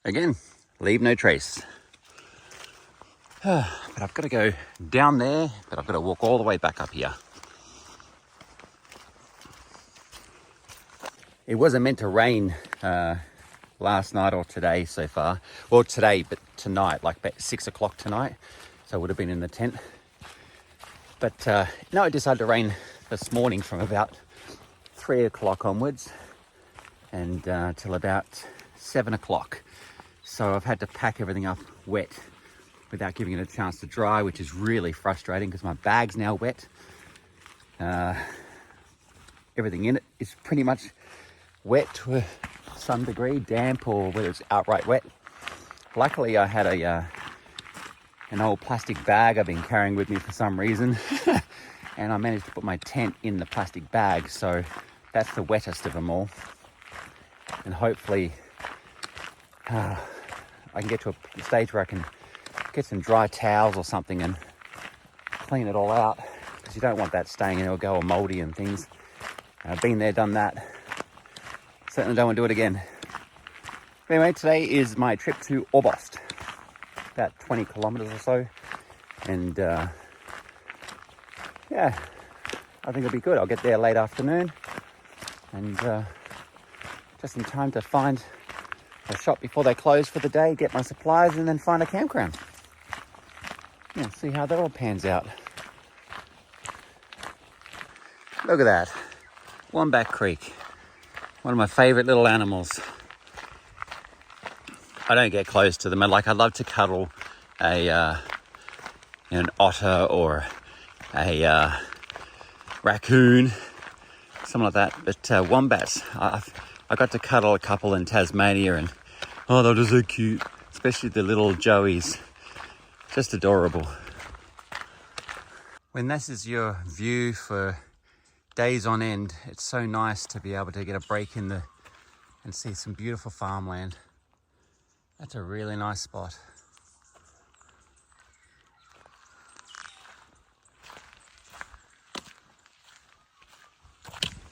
Again, leave no trace. But I've got to go down there, but I've got to walk all the way back up here. It wasn't meant to rain last night or today so far. Well, today, but tonight, like about 6 o'clock tonight. So I would have been in the tent. But no, it decided to rain this morning from about 3 o'clock onwards and till about 7 o'clock. So I've had to pack everything up wet without giving it a chance to dry, which is really frustrating because my bag's now wet. Everything in it is pretty much wet to some degree, damp or whether it's outright wet. Luckily, I had an old plastic bag I've been carrying with me for some reason, and I managed to put my tent in the plastic bag, so that's the wettest of them all. And hopefully I can get to a stage where I can get some dry towels or something and clean it all out, because you don't want that staying in, it'll go all moldy and things. I've been there, done that. Certainly don't want to do it again. Anyway, today is my trip to Orbost, about 20 kilometers or so, and yeah, I think it'll be good. I'll get there late afternoon and just in time to find a shop before they close for the day, get my supplies, and then find a campground. Yeah, see how that all pans out. Look at that, Wombat Creek, one of my favourite little animals. I don't get close to them. I'd love to cuddle an otter or a raccoon, something like that. But wombats, I got to cuddle a couple in Tasmania, and oh, they're just so cute, especially the little joeys, just adorable. When this is your view for days on end, it's so nice to be able to get a break and see some beautiful farmland. That's a really nice spot.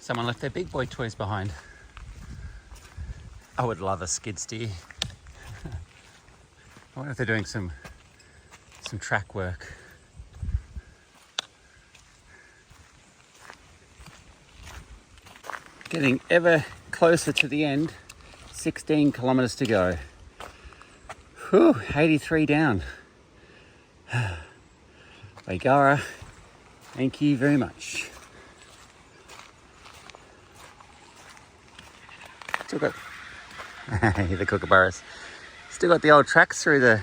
Someone left their big boy toys behind. I would love a skid steer. I wonder if they're doing some track work. Getting ever closer to the end. 16 kilometers to go. Whew, 83 down. Waigara, thank you very much. Still got the kookaburras. Still got the old tracks through the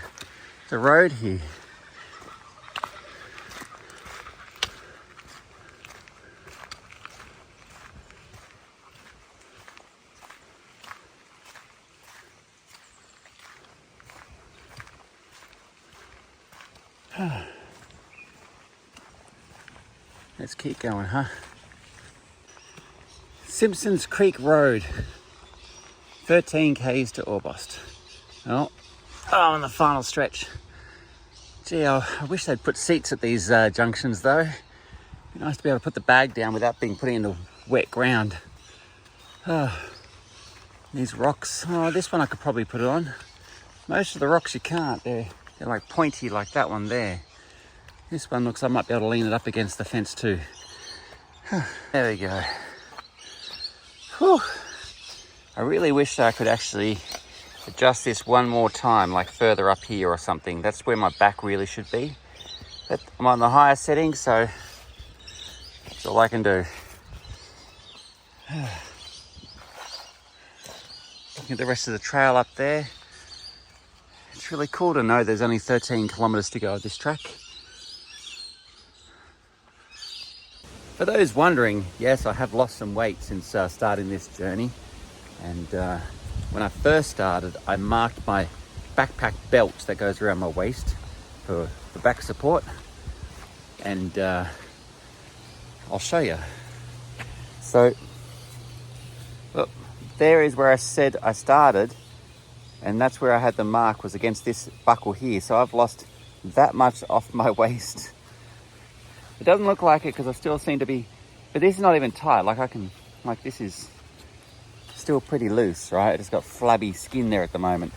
road here. Let's keep going, huh? Simpsons Creek Road, 13 k's to Orbost. Oh, on the final stretch. Gee, I wish they'd put seats at these junctions though. It'd be nice to be able to put the bag down without being put into wet ground. These rocks, this one I could probably put it on. Most of the rocks you can't, they're like pointy like that one there. This one looks, I might be able to lean it up against the fence too. There we go. Whew. I really wish I could actually adjust this one more time, like further up here or something. That's where my back really should be. But I'm on the higher setting, so that's all I can do. Looking at the rest of the trail up there. It's really cool to know there's only 13 kilometers to go of this track. For those wondering, yes, I have lost some weight since starting this journey. And when I first started, I marked my backpack belt that goes around my waist for back support. And I'll show you. So, look, there is where I said I started. And that's where I had the mark, was against this buckle here. So I've lost that much off my waist. It doesn't look like it because I still seem to be, but this is not even tight. This is still pretty loose, right? It's got flabby skin there at the moment.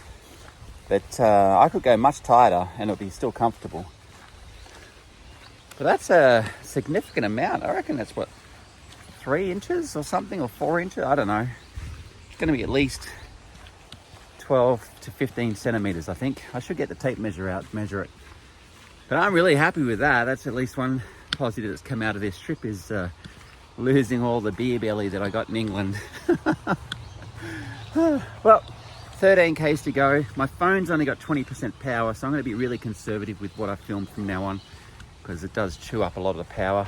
But I could go much tighter and it'll be still comfortable. But that's a significant amount. I reckon that's what, 3 inches or something, or 4 inches? I don't know. It's going to be at least 12 to 15 centimeters, I think. I should get the tape measure out, measure it. But I'm really happy with that. That's at least one positive that's come out of this trip, is losing all the beer belly that I got in England. Well, 13 k's to go. My phone's only got 20% power, so I'm going to be really conservative with what I film from now on, because it does chew up a lot of the power.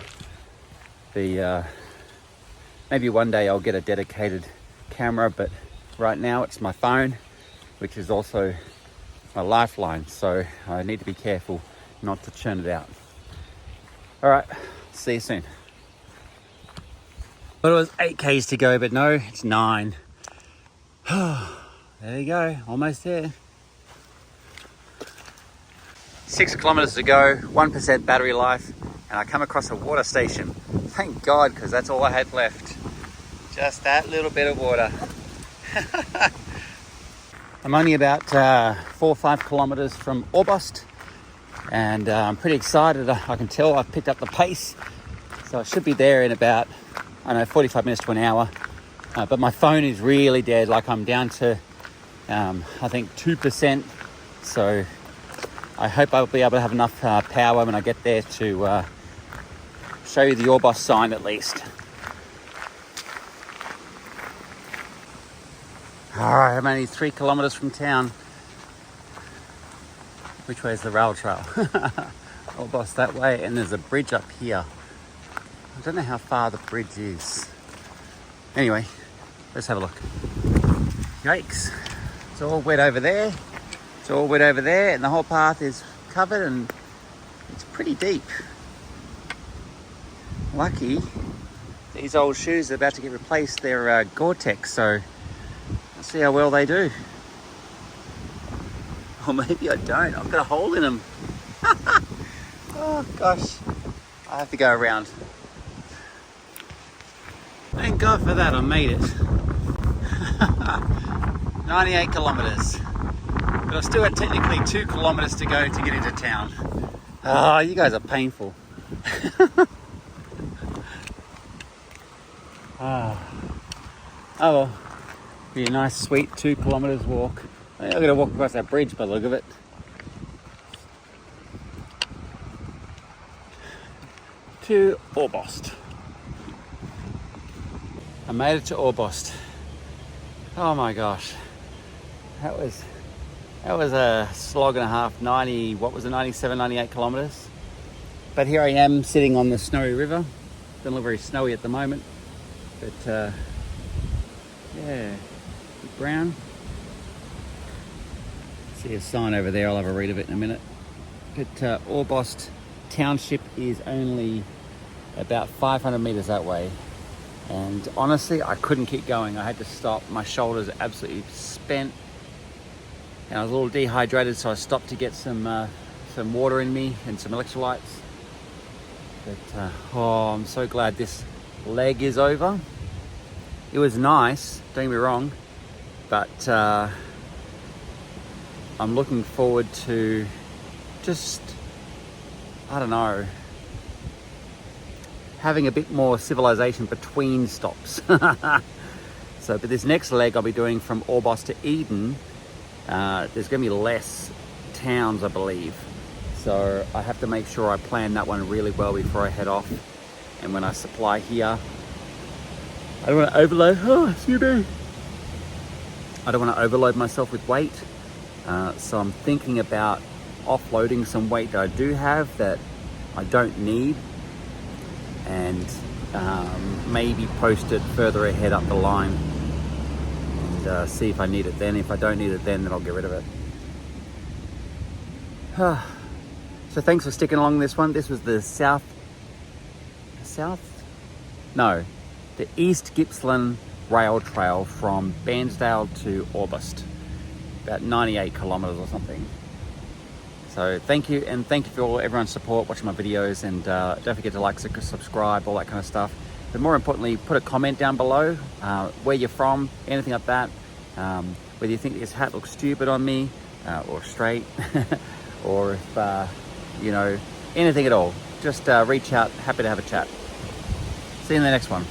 Maybe one day I'll get a dedicated camera, but right now it's my phone, which is also my lifeline, so I need to be careful not to churn it out. All right, see you soon. But it was 8 k's to go, but no, it's 9. There you go, almost there. 6 kilometers to go, 1% battery life, and I come across a water station. Thank God, because that's all I had left. Just that little bit of water. I'm only about 4 or 5 kilometers from Orbost, and I'm pretty excited. I can tell I've picked up the pace, so I should be there in about, I don't know, 45 minutes to an hour. But my phone is really dead. Like, I'm down to I think 2%, so I hope I'll be able to have enough power when I get there to show you the Orbost sign at least. All right, I'm only 3 kilometers from town. Which way is the rail trail? Orbost that way, and there's a bridge up here. I don't know how far the bridge is. Anyway, let's have a look. Yikes. It's all wet over there. It's all wet over there, and the whole path is covered, and it's pretty deep. Lucky, these old shoes are about to get replaced. They're Gore-Tex, so let's see how well they do. Or maybe I don't. I've got a hole in them. Oh gosh, I have to go around. Thank God for that, I made it. 98 kilometers. But I've still got technically 2 kilometers to go to get into town. Oh, you guys are painful. Oh well, be a nice sweet 2 kilometers walk. I'm going to walk across that bridge by the look of it. To Orbost. I made it to Orbost. Oh my gosh. That was a slog and a half, 97, 98 kilometers. But here I am sitting on the snowy river. Doesn't look very snowy at the moment, but yeah, brown. See a sign over there, I'll have a read of it in a minute. But Orbost Township is only about 500 meters that way. And honestly, I couldn't keep going. I had to stop. My shoulders are absolutely spent. And I was a little dehydrated, so I stopped to get some water in me and some electrolytes. But oh, I'm so glad this leg is over. It was nice, don't get me wrong, but I'm looking forward to just, I don't know, having a bit more civilization between stops. So, but this next leg I'll be doing from Orbost to Eden, there's going to be less towns, I believe. So I have to make sure I plan that one really well before I head off. And when I supply here, I don't want to overload. Oh, excuse me. I don't want to overload myself with weight. So I'm thinking about offloading some weight that I do have that I don't need, and maybe post it further ahead up the line and see if I need it then. If I don't need it then I'll get rid of it. So thanks for sticking along this one. This was the the East Gippsland Rail Trail from Bairnsdale to Orbost. About 98 kilometers or something. So thank you, and thank you for everyone's support watching my videos, and don't forget to like, subscribe, all that kind of stuff. But more importantly, put a comment down below, where you're from, anything like that. Whether you think this hat looks stupid on me, or straight, or if, you know, anything at all, just reach out. Happy to have a chat. See you in the next one.